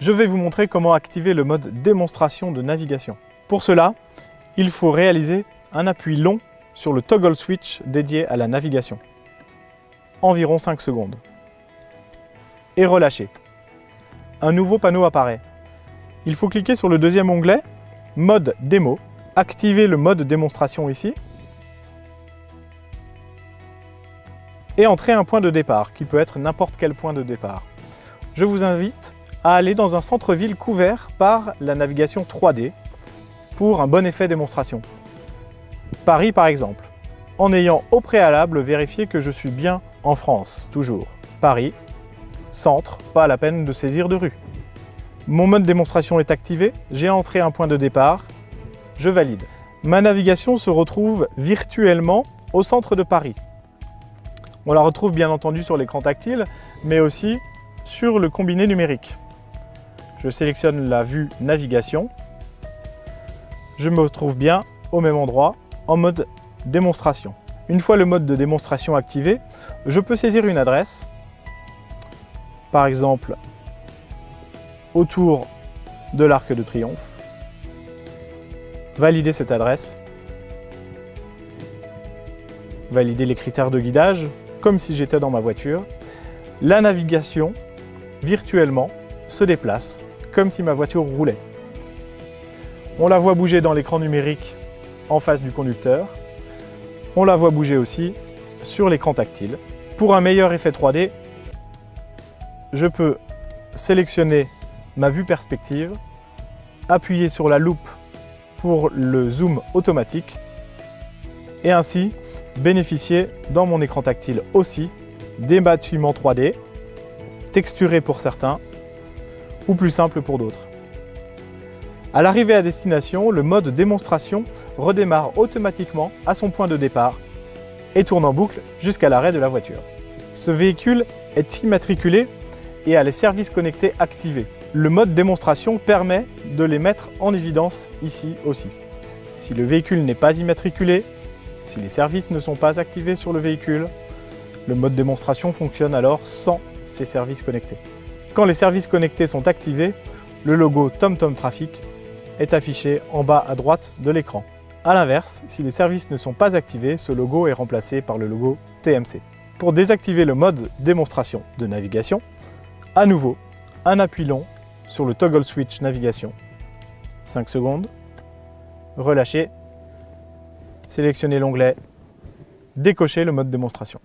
Je vais vous montrer comment activer le mode démonstration de navigation. Pour cela, il faut réaliser un appui long sur le toggle switch dédié à la navigation. Environ 5 secondes. Et relâcher. Un nouveau panneau apparaît. Il faut cliquer sur le deuxième onglet, mode démo, activer le mode démonstration ici, et entrer un point de départ, qui peut être n'importe quel point de départ. Je vous invite à aller dans un centre-ville couvert par la navigation 3D pour un bon effet démonstration. Paris par exemple, en ayant au préalable vérifié que je suis bien en France, toujours. Paris, centre, pas la peine de saisir de rue. Mon mode démonstration est activé, j'ai entré un point de départ, je valide. Ma navigation se retrouve virtuellement au centre de Paris. On la retrouve bien entendu sur l'écran tactile, mais aussi sur le combiné numérique. Je sélectionne la vue navigation. Je me retrouve bien au même endroit, en mode démonstration. Une fois le mode de démonstration activé, je peux saisir une adresse, par exemple autour de l'Arc de Triomphe, valider cette adresse, valider les critères de guidage, comme si j'étais dans ma voiture. La navigation, virtuellement, se déplace, comme si ma voiture roulait. On la voit bouger dans l'écran numérique en face du conducteur. On la voit bouger aussi sur l'écran tactile. Pour un meilleur effet 3D, je peux sélectionner ma vue perspective, appuyer sur la loupe pour le zoom automatique et ainsi bénéficier dans mon écran tactile aussi des bâtiments 3D, texturés pour certains ou plus simples pour d'autres. À l'arrivée à destination, le mode démonstration redémarre automatiquement à son point de départ et tourne en boucle jusqu'à l'arrêt de la voiture. Ce véhicule est immatriculé et a les services connectés activés. Le mode démonstration permet de les mettre en évidence ici aussi. Si le véhicule n'est pas immatriculé, si les services ne sont pas activés sur le véhicule, le mode démonstration fonctionne alors sans ces services connectés. Quand les services connectés sont activés, le logo TomTom Traffic est affiché en bas à droite de l'écran. A l'inverse, si les services ne sont pas activés, ce logo est remplacé par le logo TMC. Pour désactiver le mode démonstration de navigation, à nouveau, un appui long sur le toggle switch navigation. 5 secondes, relâcher, sélectionner l'onglet, décocher le mode démonstration.